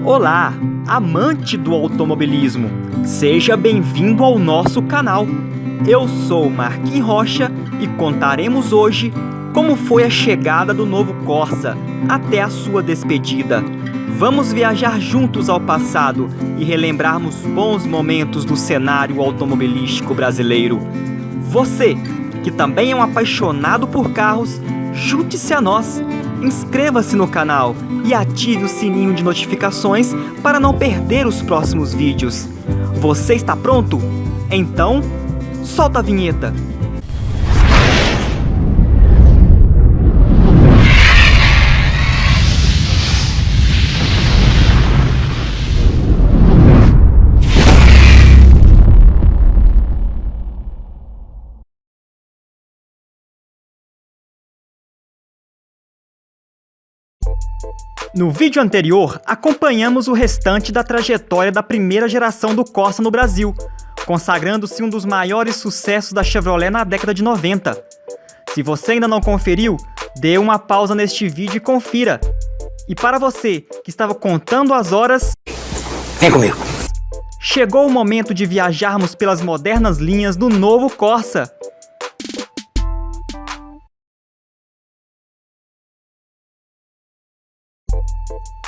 Olá, amante do automobilismo, seja bem-vindo ao nosso canal. Eu sou Marquinhos Rocha e contaremos hoje como foi a chegada do novo Corsa até a sua despedida. Vamos viajar juntos ao passado e relembrarmos bons momentos do cenário automobilístico brasileiro. Você, que também é um apaixonado por carros, junte-se a nós, inscreva-se no canal e ative o sininho de notificações para não perder os próximos vídeos. Você está pronto? Então, solta a vinheta! No vídeo anterior, acompanhamos o restante da trajetória da primeira geração do Corsa no Brasil, consagrando-se um dos maiores sucessos da Chevrolet na década de 90. Se você ainda não conferiu, dê uma pausa neste vídeo e confira. E para você que estava contando as horas, vem comigo. Chegou o momento de viajarmos pelas modernas linhas do novo Corsa.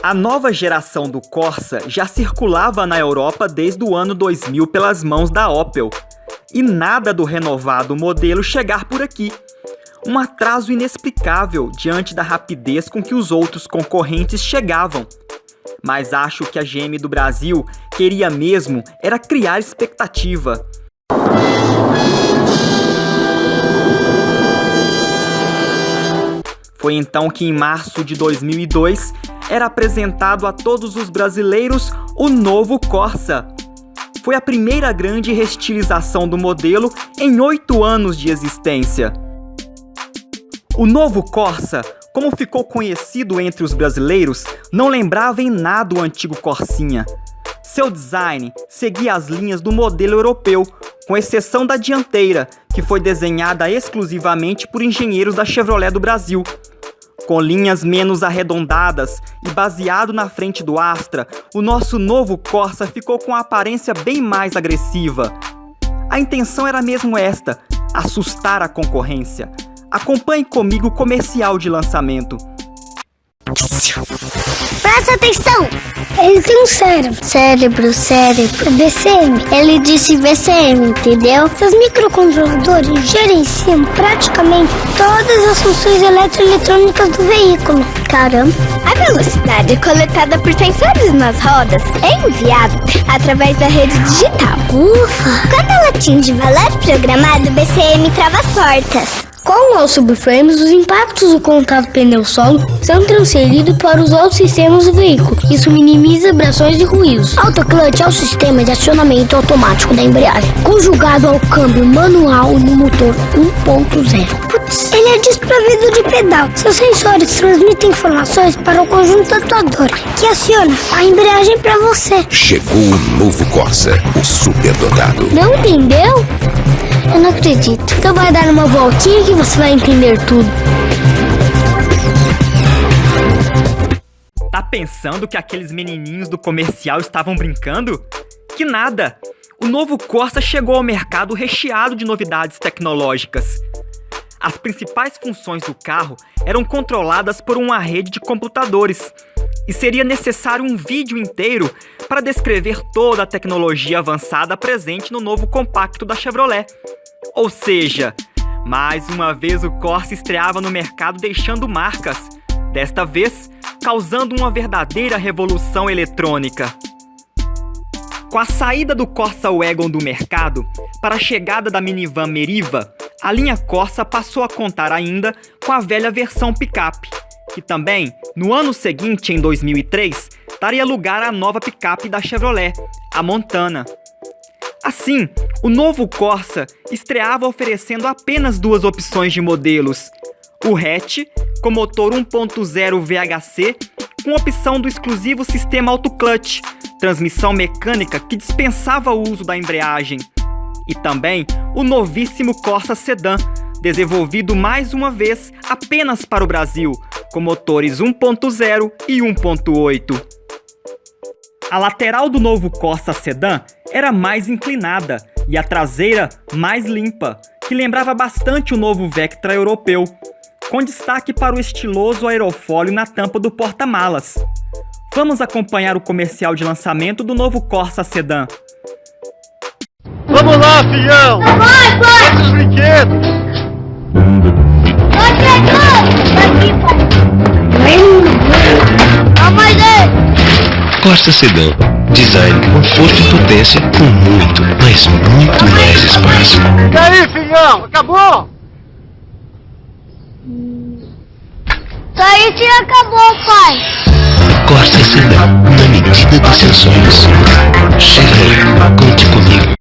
A nova geração do Corsa já circulava na Europa desde o ano 2000 pelas mãos da Opel, e nada do renovado modelo chegar por aqui. Um atraso inexplicável diante da rapidez com que os outros concorrentes chegavam. Mas acho que a GM do Brasil queria mesmo era criar expectativa. Foi então que em março de 2002 era apresentado a todos os brasileiros o novo Corsa. Foi a primeira grande reestilização do modelo em 8 anos de existência. O novo Corsa, como ficou conhecido entre os brasileiros, não lembrava em nada o antigo Corsinha. Seu design seguia as linhas do modelo europeu, com exceção da dianteira, que foi desenhada exclusivamente por engenheiros da Chevrolet do Brasil. Com linhas menos arredondadas e baseado na frente do Astra, o nosso novo Corsa ficou com uma aparência bem mais agressiva. A intenção era mesmo esta, assustar a concorrência. Acompanhe comigo o comercial de lançamento. Presta atenção! Ele tem um cérebro. Cérebro. BCM. Ele disse BCM, entendeu? Seus microcontroladores gerenciam praticamente todas as funções eletroeletrônicas do veículo. Caramba! A velocidade coletada por sensores nas rodas é enviada através da rede digital. Ufa! Quando ela atinge o valor programado, o BCM trava as portas. Com os subframes, os impactos do contato pneu-solo são transferidos para os outros sistemas do veículo. Isso minimiza vibrações e ruídos. Autoclutch é o sistema de acionamento automático da embreagem, conjugado ao câmbio manual no motor 1.0. Putz, ele é desprovido de pedal. Seus sensores transmitem informações para o conjunto atuador, que aciona a embreagem para você. Chegou o novo Corsa, o superdotado. Não entendeu? Eu não acredito. Então vai dar uma voltinha que você vai entender tudo. Tá pensando que aqueles menininhos do comercial estavam brincando? Que nada! O novo Corsa chegou ao mercado recheado de novidades tecnológicas. As principais funções do carro eram controladas por uma rede de computadores, e seria necessário um vídeo inteiro para descrever toda a tecnologia avançada presente no novo compacto da Chevrolet. Ou seja, mais uma vez o Corsa estreava no mercado deixando marcas, desta vez causando uma verdadeira revolução eletrônica. Com a saída do Corsa Wagon do mercado para a chegada da minivan Meriva, a linha Corsa passou a contar ainda com a velha versão picape, que também, no ano seguinte, em 2003, daria lugar à nova picape da Chevrolet, a Montana. Assim, o novo Corsa estreava oferecendo apenas 2 opções de modelos: o hatch, com motor 1.0 VHC, com opção do exclusivo sistema autoclutch, transmissão mecânica que dispensava o uso da embreagem, e também o novíssimo Corsa Sedan, desenvolvido mais uma vez apenas para o Brasil, com motores 1.0 e 1.8. A lateral do novo Corsa Sedan era mais inclinada e a traseira mais limpa, que lembrava bastante o novo Vectra europeu, com destaque para o estiloso aerofólio na tampa do porta-malas. Vamos acompanhar o comercial de lançamento do novo Corsa Sedan. Vamos lá, filhão! Vai, pai! Esses brinquedos! Vai, aqui, pai! Mas Corsa Sedan. Design, conforto e potência com muito, mas muito mais espaço. E aí, filhão? Acabou? Isso aí acabou, pai! Corsa Sedan, na medida dos seus sonhos. Chevrolet, conte comigo.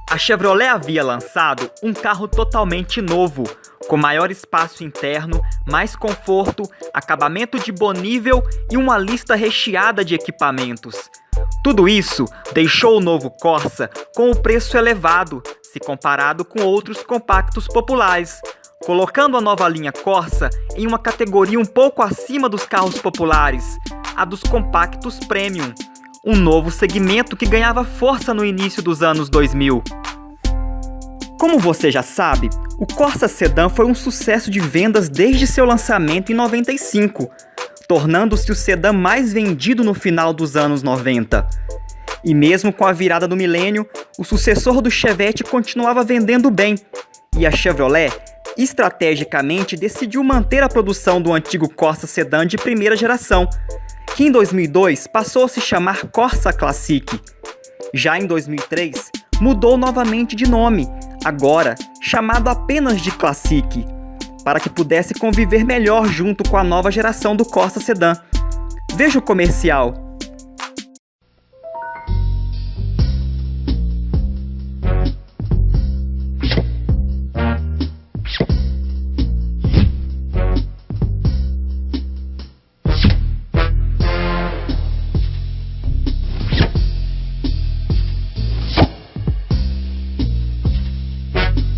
A Chevrolet havia lançado um carro totalmente novo, com maior espaço interno, mais conforto, acabamento de bom nível e uma lista recheada de equipamentos. Tudo isso deixou o novo Corsa com o preço elevado, se comparado com outros compactos populares, colocando a nova linha Corsa em uma categoria um pouco acima dos carros populares, a dos compactos premium, um novo segmento que ganhava força no início dos anos 2000. Como você já sabe, o Corsa Sedan foi um sucesso de vendas desde seu lançamento em 95, tornando-se o sedã mais vendido no final dos anos 90. E mesmo com a virada do milênio, o sucessor do Chevette continuava vendendo bem, e a Chevrolet, estrategicamente, decidiu manter a produção do antigo Corsa Sedan de primeira geração, que em 2002 passou a se chamar Corsa Classic. Já em 2003, mudou novamente de nome, agora chamado apenas de Classic, para que pudesse conviver melhor junto com a nova geração do Corsa Sedan. Veja o comercial.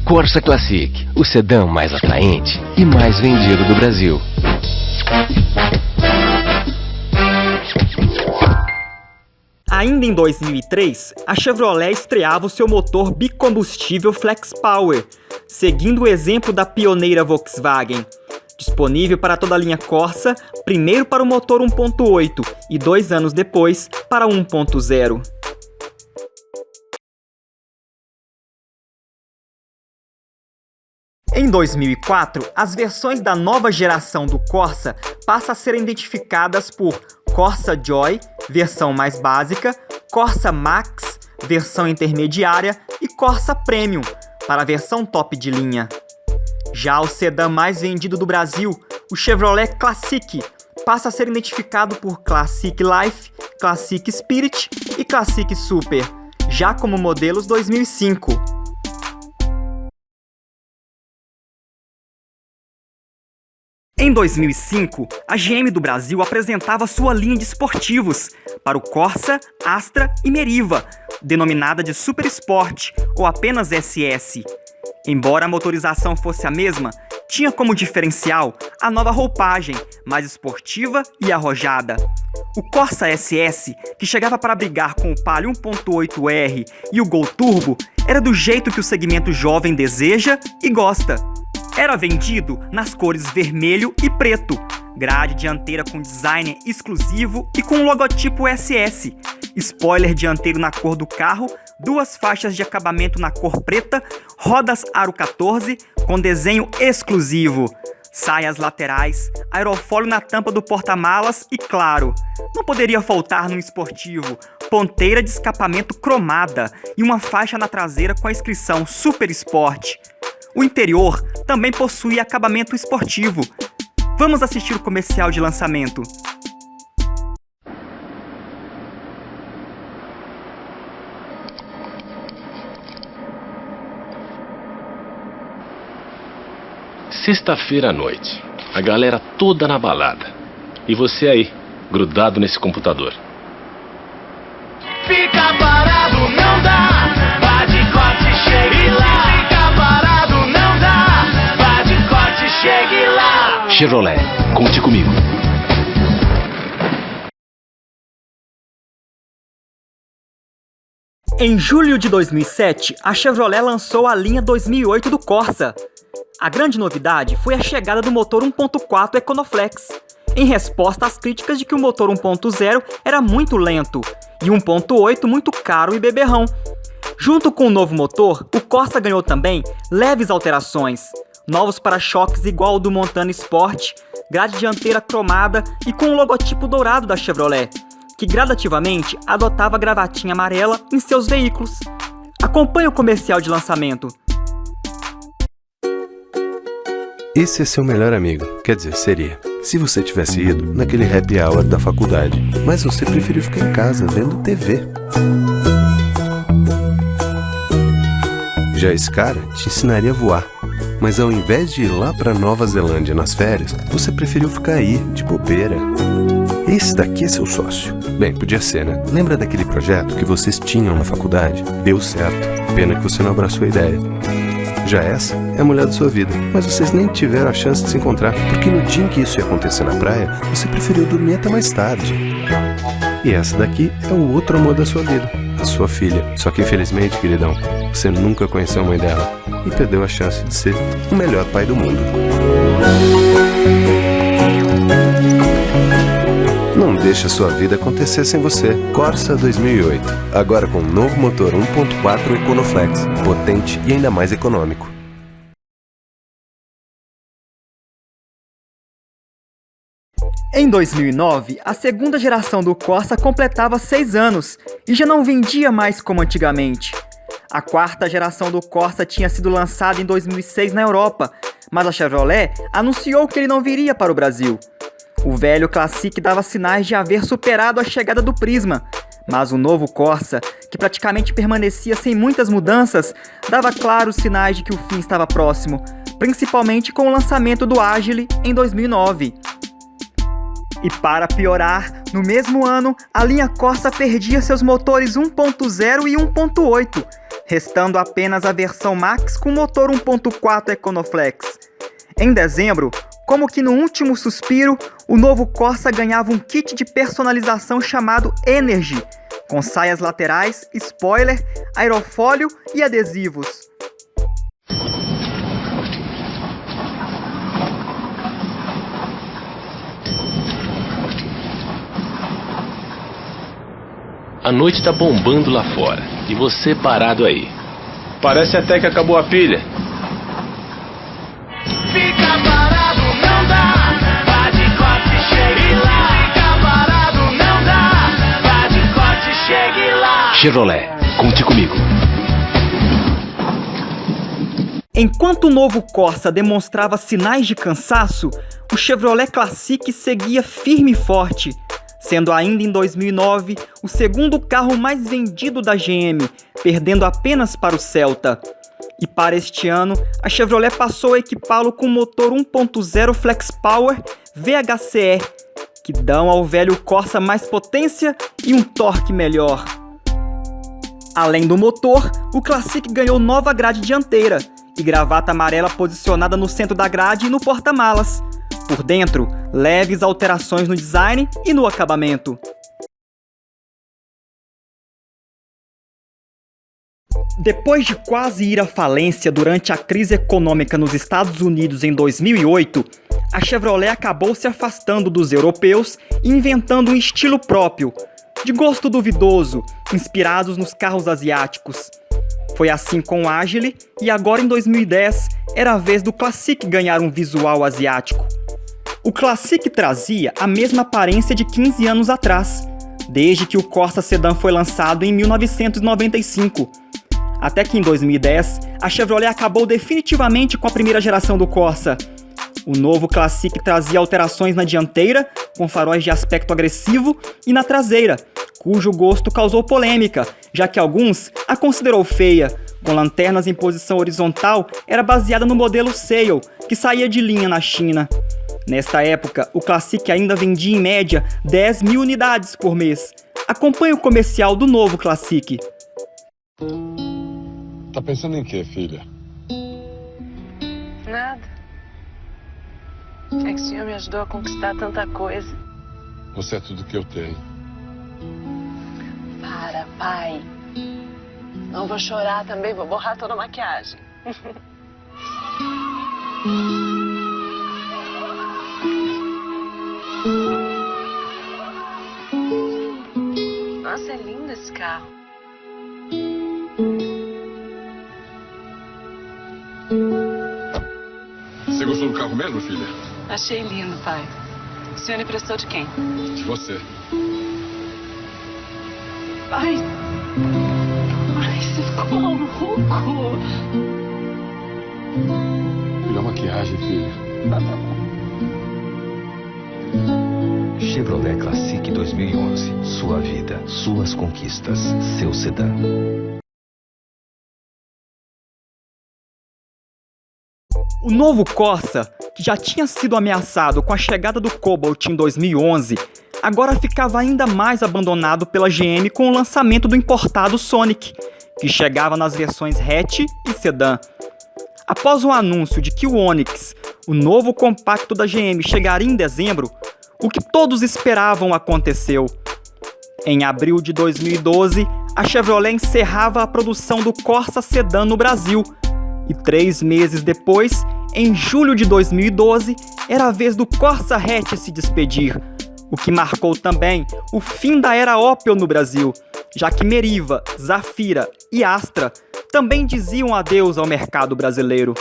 Corsa Classic, o sedã mais atraente e mais vendido do Brasil. Ainda em 2003, a Chevrolet estreava o seu motor bicombustível Flex Power, seguindo o exemplo da pioneira Volkswagen. Disponível para toda a linha Corsa, primeiro para o motor 1.8 e 2 anos depois para 1.0. Em 2004, as versões da nova geração do Corsa passam a ser identificadas por Corsa Joy, versão mais básica, Corsa Max, versão intermediária e Corsa Premium, para a versão top de linha. Já o sedã mais vendido do Brasil, o Chevrolet Classic, passa a ser identificado por Classic Life, Classic Spirit e Classic Super, já como modelos 2005. Em 2005, a GM do Brasil apresentava sua linha de esportivos para o Corsa, Astra e Meriva, denominada de Super Sport ou apenas SS. Embora a motorização fosse a mesma, tinha como diferencial a nova roupagem, mais esportiva e arrojada. O Corsa SS, que chegava para brigar com o Palio 1.8R e o Gol Turbo, era do jeito que o segmento jovem deseja e gosta. Era vendido nas cores vermelho e preto, grade dianteira com design exclusivo e com o logotipo SS, spoiler dianteiro na cor do carro, 2 faixas de acabamento na cor preta, rodas aro 14 com desenho exclusivo, saias laterais, aerofólio na tampa do porta-malas e, claro, não poderia faltar no esportivo, ponteira de escapamento cromada e uma faixa na traseira com a inscrição Super Sport. O interior também possui acabamento esportivo. Vamos assistir o comercial de lançamento. Sexta-feira à noite, a galera toda na balada. E você aí, grudado nesse computador. Fica parado, não dá. Vá de corte, chegue lá. Fica parado, não dá. Vá de corte, chegue lá. Chevrolet, conte comigo. Em julho de 2007, a Chevrolet lançou a linha 2008 do Corsa. A grande novidade foi a chegada do motor 1.4 Econoflex, em resposta às críticas de que o motor 1.0 era muito lento e 1.8 muito caro e beberrão. Junto com o novo motor, o Corsa ganhou também leves alterações, novos para-choques igual ao do Montana Sport, grade dianteira cromada e com o logotipo dourado da Chevrolet, que gradativamente adotava a gravatinha amarela em seus veículos. Acompanhe o comercial de lançamento. Esse é seu melhor amigo, quer dizer, seria. Se você tivesse ido naquele happy hour da faculdade, mas você preferiu ficar em casa vendo TV. Já esse cara te ensinaria a voar, mas ao invés de ir lá pra Nova Zelândia nas férias, você preferiu ficar aí, de bobeira. Esse daqui é seu sócio. Bem, podia ser, né? Lembra daquele projeto que vocês tinham na faculdade? Deu certo. Pena que você não abraçou a ideia. Já essa é a mulher da sua vida, mas vocês nem tiveram a chance de se encontrar, porque no dia em que isso ia acontecer na praia, você preferiu dormir até mais tarde. E essa daqui é o outro amor da sua vida, a sua filha. Só que infelizmente, queridão, você nunca conheceu a mãe dela e perdeu a chance de ser o melhor pai do mundo. Não deixe a sua vida acontecer sem você. Corsa 2008, agora com um novo motor 1.4 Econoflex, potente e ainda mais econômico. Em 2009, a segunda geração do Corsa completava 6 anos e já não vendia mais como antigamente. A quarta geração do Corsa tinha sido lançada em 2006 na Europa, mas a Chevrolet anunciou que ele não viria para o Brasil. O velho Classic dava sinais de haver superado a chegada do Prisma, mas o novo Corsa, que praticamente permanecia sem muitas mudanças, dava claros sinais de que o fim estava próximo, principalmente com o lançamento do Agile em 2009. E para piorar, no mesmo ano, a linha Corsa perdia seus motores 1.0 e 1.8, restando apenas a versão Max com motor 1.4 Econoflex. Em dezembro, como que no último suspiro, o novo Corsa ganhava um kit de personalização chamado Energy, com saias laterais, spoiler, aerofólio e adesivos. A noite tá bombando lá fora e você parado aí. Parece até que acabou a pilha. Fica parado, não dá. Vá de corte, chegue lá. Fica parado, não dá. Vá de corte, chegue lá. Chevrolet, conte comigo. Enquanto o novo Corsa demonstrava sinais de cansaço, o Chevrolet Classic seguia firme e forte, sendo ainda em 2009 o segundo carro mais vendido da GM, perdendo apenas para o Celta. E para este ano, a Chevrolet passou a equipá-lo com motor 1.0 Flex Power VHCE, que dão ao velho Corsa mais potência e um torque melhor. Além do motor, o Classic ganhou nova grade dianteira e gravata amarela posicionada no centro da grade e no porta-malas. Por dentro, leves alterações no design e no acabamento. Depois de quase ir à falência durante a crise econômica nos Estados Unidos em 2008, a Chevrolet acabou se afastando dos europeus e inventando um estilo próprio, de gosto duvidoso, inspirados nos carros asiáticos. Foi assim com o Agile e agora em 2010 era a vez do Classic ganhar um visual asiático. O Classic trazia a mesma aparência de 15 anos atrás, desde que o Corsa Sedan foi lançado em 1995. Até que em 2010, a Chevrolet acabou definitivamente com a primeira geração do Corsa. O novo Classic trazia alterações na dianteira, com faróis de aspecto agressivo, e na traseira, cujo gosto causou polêmica, já que alguns a considerou feia. Com lanternas em posição horizontal, era baseada no modelo Sail, que saía de linha na China. Nesta época, o Classic ainda vendia em média 10 mil unidades por mês. Acompanhe o comercial do novo Classic. Tá pensando em quê, filha? Nada. É que o senhor me ajudou a conquistar tanta coisa. Você é tudo que eu tenho. Para, pai. Não vou chorar também, vou borrar toda a maquiagem. Nossa, é lindo esse carro. Você gostou do carro mesmo, filha? Achei lindo, pai. O senhor emprestou de quem? De você. Pai. Ai, você ficou maluco. Melhor maquiagem, filha. Chevrolet Classic 2011. Sua vida, suas conquistas, seu sedã. O novo Corsa, que já tinha sido ameaçado com a chegada do Cobalt em 2011, agora ficava ainda mais abandonado pela GM com o lançamento do importado Sonic, que chegava nas versões hatch e sedã. Após o anúncio de que o Onix, o novo compacto da GM, chegaria em dezembro, o que todos esperavam aconteceu. Em abril de 2012, a Chevrolet encerrava a produção do Corsa sedã no Brasil, e 3 meses depois, em julho de 2012, era a vez do Corsa hatch se despedir, o que marcou também o fim da era Opel no Brasil, já que Meriva, Zafira e Astra também diziam adeus ao mercado brasileiro.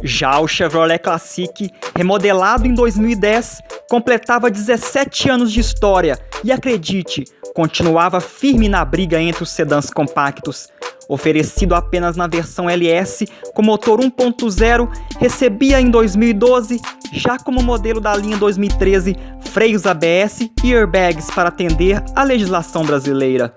Já o Chevrolet Classic, remodelado em 2010, completava 17 anos de história e, acredite, continuava firme na briga entre os sedãs compactos. Oferecido apenas na versão LS com motor 1.0, recebia em 2012, já como modelo da linha 2013, freios ABS e airbags para atender à legislação brasileira.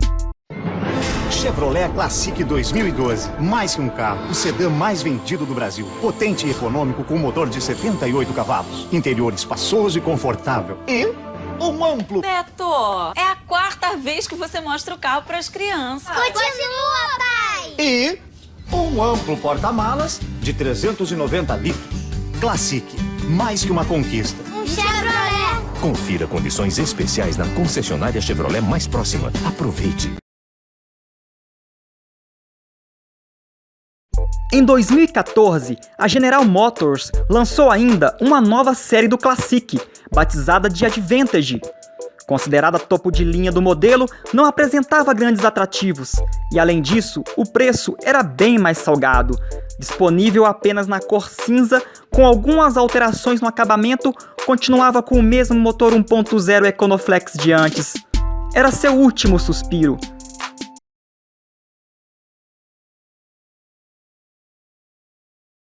Chevrolet Classic 2012. Mais que um carro, o sedã mais vendido do Brasil. Potente e econômico com motor de 78 cavalos. Interior espaçoso e confortável. E um amplo... Neto, é a 4ª vez que você mostra o carro para as crianças. Continua, pai! E um amplo porta-malas de 390 litros. Classic. Mais que uma conquista. Um Chevrolet! Confira condições especiais na concessionária Chevrolet mais próxima. Aproveite. Em 2014, a General Motors lançou ainda uma nova série do Classic, batizada de Advantage. Considerada topo de linha do modelo, não apresentava grandes atrativos, e além disso, o preço era bem mais salgado. Disponível apenas na cor cinza, com algumas alterações no acabamento, continuava com o mesmo motor 1.0 Econoflex de antes. Era seu último suspiro.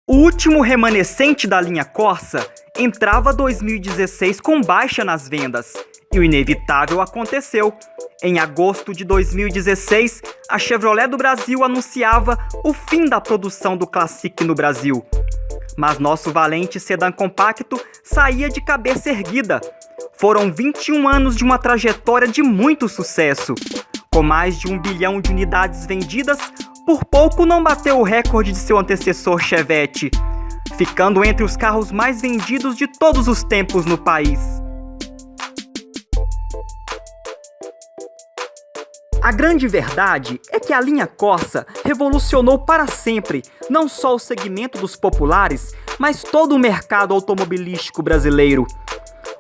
O último remanescente da linha Corsa entrava 2016 com baixa nas vendas, e o inevitável aconteceu. Em agosto de 2016, a Chevrolet do Brasil anunciava o fim da produção do Classic no Brasil. Mas nosso valente sedã compacto saía de cabeça erguida. Foram 21 anos de uma trajetória de muito sucesso. Com mais de 1 bilhão de unidades vendidas, por pouco não bateu o recorde de seu antecessor Chevette, ficando entre os carros mais vendidos de todos os tempos no país. A grande verdade é que a linha Corsa revolucionou para sempre não só o segmento dos populares, mas todo o mercado automobilístico brasileiro.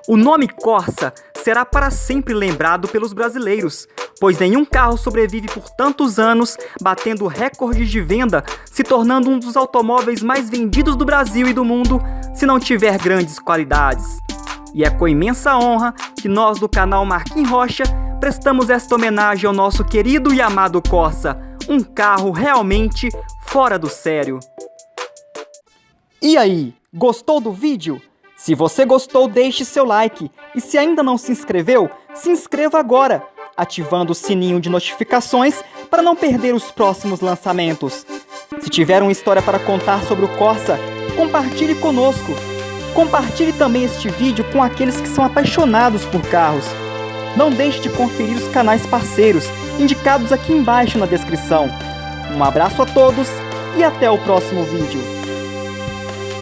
O nome Corsa será para sempre lembrado pelos brasileiros, pois nenhum carro sobrevive por tantos anos, batendo recordes de venda, se tornando um dos automóveis mais vendidos do Brasil e do mundo, se não tiver grandes qualidades. E é com imensa honra que nós do canal Marquinhos Rocha prestamos esta homenagem ao nosso querido e amado Corsa, um carro realmente fora do sério. E aí, gostou do vídeo? Se você gostou, deixe seu like, e se ainda não se inscreveu, se inscreva agora, ativando o sininho de notificações para não perder os próximos lançamentos. Se tiver uma história para contar sobre o Corsa, compartilhe conosco. Compartilhe também este vídeo com aqueles que são apaixonados por carros. Não deixe de conferir os canais parceiros, indicados aqui embaixo na descrição. Um abraço a todos e até o próximo vídeo.